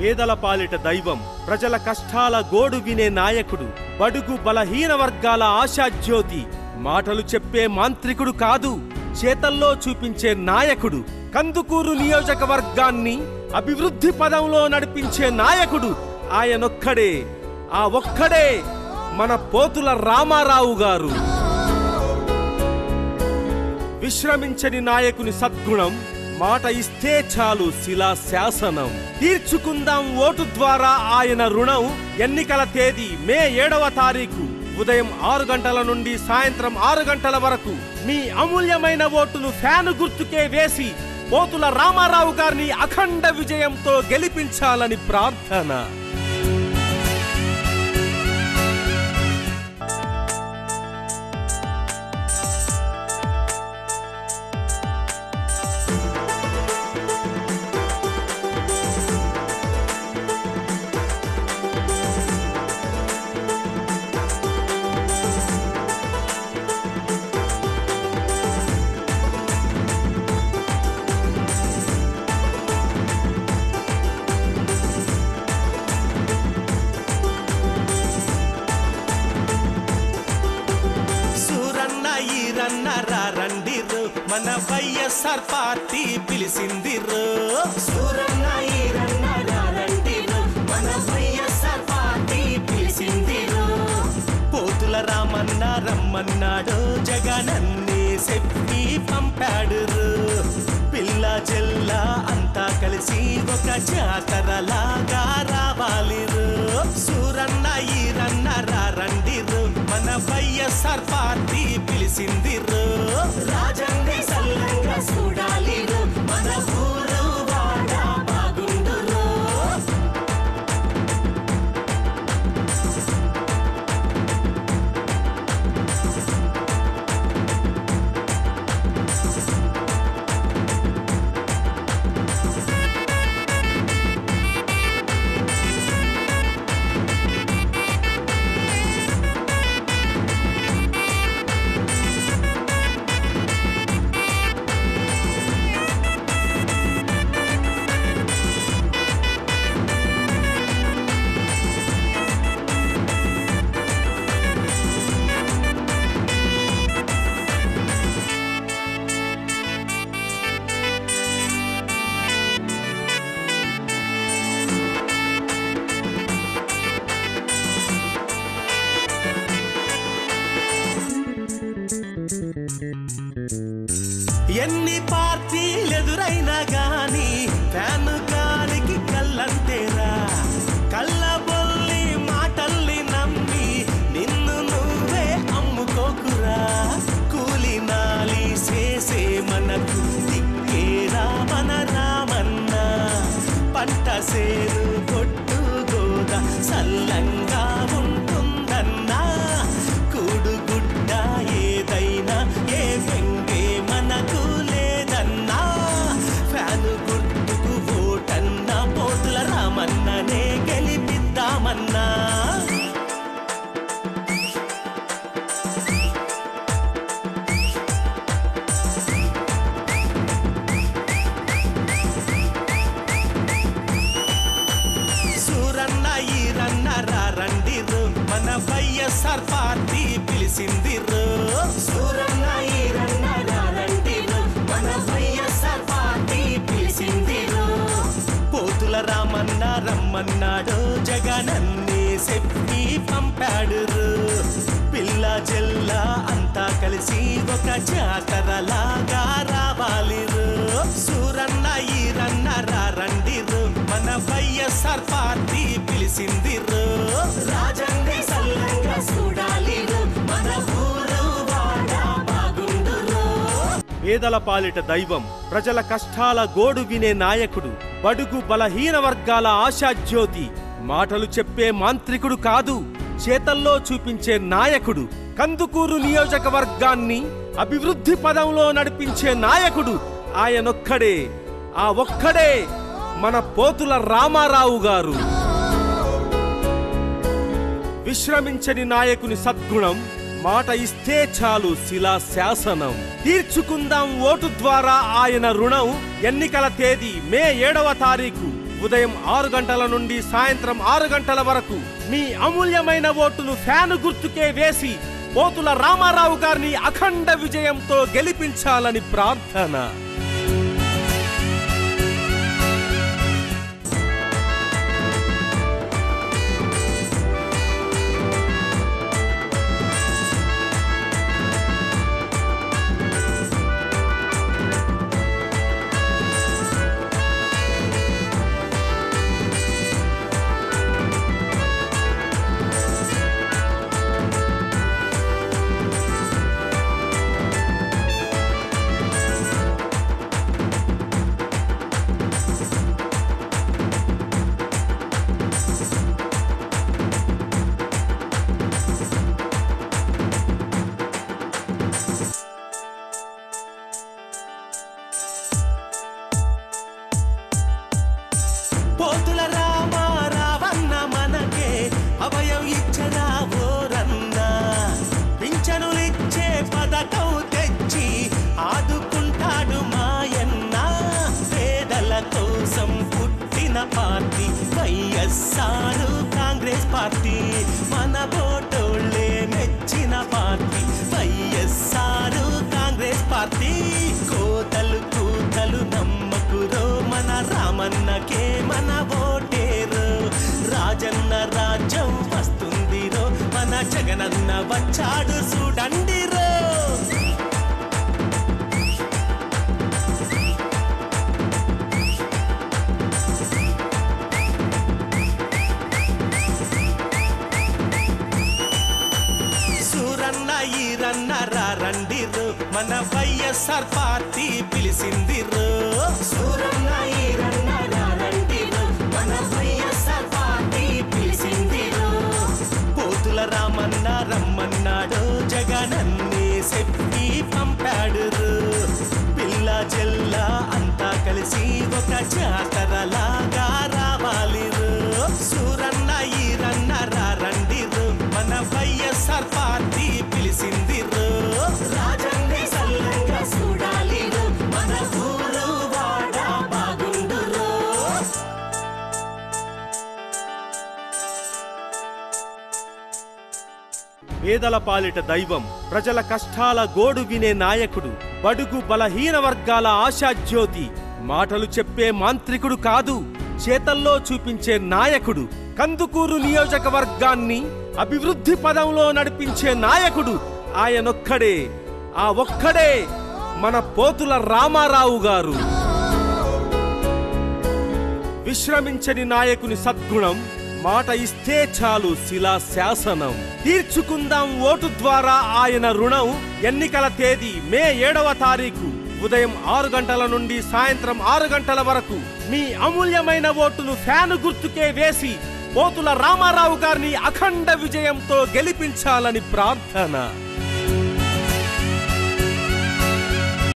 పేదల పాలిట దైవం, ప్రజల కష్టాల గోడు వినే నాయకుడు, బడుగు బలహీన వర్గాల ఆశాజ్యోతి, మాటలు చెప్పే మాంత్రికుడు కాదు, చేతల్లో చూపించే నాయకుడు, కందుకూరు నియోజకవర్గాన్ని అభివృద్ధి పదంలో నడిపించే నాయకుడు ఆయనొక్కడే. ఆ ఒక్కడే మన పోతుల రామారావు గారు. విశ్రమించని నాయకుని సద్గుణం, మాట ఇస్తే చాలు శిలా శాసనం. తీర్చుకుందాం ఓటు ద్వారా ఆయన రుణం. ఎన్నికల తేదీ మే 7వ తారీఖు ఉదయం 6 గంటల నుండి సాయంత్రం 6 గంటల వరకు మీ అమూల్యమైన ఓటును ఫ్యాను గుర్తుకే వేసి పోతుల రామారావు గారిని అఖండ విజయంతో గెలిపించాలని ప్రార్థన. మన వైఎస్ఆర్ పార్టీ పిలిసిందిరో. సూరన్న ఈరన్న రండిరో, మన వైఎస్ఆర్ పార్టీ పిలిసిందిరో. పోతుల రామన్న రమ్మన్నాడు, జగనన్నే చెప్పి పంపాడు. పిల్ల చెల్ల అంతా కలిసి ఒక జాతరలాగా రావాలిరు. సూరన్న ఈరన్న రండిరో, మన వైఎస్ఆర్ పార్టీ పిలిసిందిరో. రాజన్నే సల్లంగా చూడాలిరు, మన ఊరు వాడ బాగుండురు. ఎన్ని పార్టీలు ఎదురైనా గాని ఫ్యాను గారికి కళ్ళంతేరా. కళ్ళబొల్లి మాటల్ని నమ్మి నిన్ను నువ్వే అమ్ముకోకురా. కూలి నాలి చేసే మనకు దిక్కేరా మన రామన్న. పంట సేను కొట్టు గోద సల్లంగా ఉంటుందన్నా. కూడుగుడ్డ ఏదైనా ఏ వెంగే మనకు లేదన్నా. ఫ్యాను గుర్తుకు ఓటన్నా, పోతుల రామన్ననే గెలిపిద్దామన్నా. సూరన్న ఈరన్న రండిరు, మన వైఎస్ఆర్ పార్టీ పిలిసిందిరు. సూరన్న ఈరన్న రండిరు, మన వైఎస్ఆర్ పార్టీ పిలిసిందిరు. పోతుల రామన్న రమ్మన్నాడు, జగనన్నే చెప్పి పంపాడు. పిల్ల చెల్ల అంతా కలిసి ఒక జాతరలాగా రావాలిరు. సూరన్న ఈరన్న రండిరు, మన వైఎస్ఆర్ పార్టీ పిలిసిందిరు. రాజన్నే సల్లంగా చూడాలిరు, మన ఊరు వాడ బాగుండురు. పేదల పాలిట దైవం, ప్రజల కష్టాల గోడు వినే నాయకుడు, బడుగు బలహీన వర్గాల ఆశాజ్యోతి, మాటలు చెప్పే మాంత్రికుడు కాదు, చేతల్లో చూపించే నాయకుడు, కందుకూరు నియోజకవర్గాన్ని అభివృద్ధి పదంలో నడిపించే నాయకుడు ఆయనొక్కడే. ఆ ఒక్కడే మన పోతుల రామారావు గారు. విశ్రమించని నాయకుని సద్గుణం, మాట ఇస్తే చాలు శిలా శాసనం. తీర్చుకుందాం ఓటు ద్వారా ఆయన రుణం. ఎన్నికల తేదీ మే 7వ తారీఖు ఉదయం 6 గంటల నుండి సాయంత్రం 6 గంటల వరకు మీ అమూల్యమైన ఓటును ఫ్యాను గుర్తుకే వేసి పోతుల రామారావు గారిని అఖండ విజయంతో గెలిపించాలని ప్రార్థన. పోతుల రామారావన్న మనకే అభయం ఇచ్చరా ఓరన్న, పింఛనులిచ్చే పథకం తెచ్చి ఆదుకుంటాడు మాయన్న. పేదల కోసం పుట్టిన పార్టీ వైఎస్ఆర్ కాంగ్రెస్ పార్టీ, మన ఓటోళ్ళే మెచ్చిన పార్టీ వైఎస్ఆర్ కాంగ్రెస్ పార్టీ. కోతలు కూతలు నమ్మకురో మన రామన్నకే మన ఓటేరు, రాజన్న రాజ్యం వస్తుందిరో మన జగనన్న వచ్చాడు చూడండిరో. సూరన్న ఈరన్న రండిరు మన వైఎస్ఆర్ పార్టీ పిలిచిందిరు. సూరన్న ఈరన్న రండిరు మన వైఎస్ఆర్ పార్టీ పిలిచిందిరు. పోతుల రామన్న రమ్మన్నాడు జగనన్నే చెప్పి పంపాడు. పిల్ల చెల్ల అంతా కలిసి ఒక జాతరలాగా రావాలిరు. సూరన్న ఈరన్న రండిరు మన వైఎస్ఆర్ పార్టీ పిలిచిందిరు. రాజన్నే సల్లంగా చూడాలిరు మన ఊరు వాడ బాగుండురు. పేదల పాలిట దైవం, ప్రజల కష్టాల గోడు వినే నాయకుడు, బడుగు బలహీన వర్గాల ఆశాజ్యోతి, మాటలు చెప్పే మాంత్రికుడు కాదు, చేతల్లో చూపించే నాయకుడు, కందుకూరు నియోజకవర్గాన్ని అభివృద్ధి పదంలో నడిపించే నాయకుడు ఆయనొక్కడే. ఆ ఒక్కడే మన పోతుల రామారావు గారు. విశ్రమించని నాయకుని సద్గుణం, మాట ఇస్తే చాలు శిలా శాసనం. తీర్చుకుందాం ఓటు ద్వారా ఆయన రుణం. ఎన్నికల తేదీ మే 7వ తారీఖు ఉదయం 6 గంటల నుండి సాయంత్రం 6 గంటల వరకు మీ అమూల్యమైన ఓటును ఫ్యాను గుర్తుకే వేసి పోతుల రామారావు గారిని అఖండ విజయంతో గెలిపించాలని ప్రార్థన.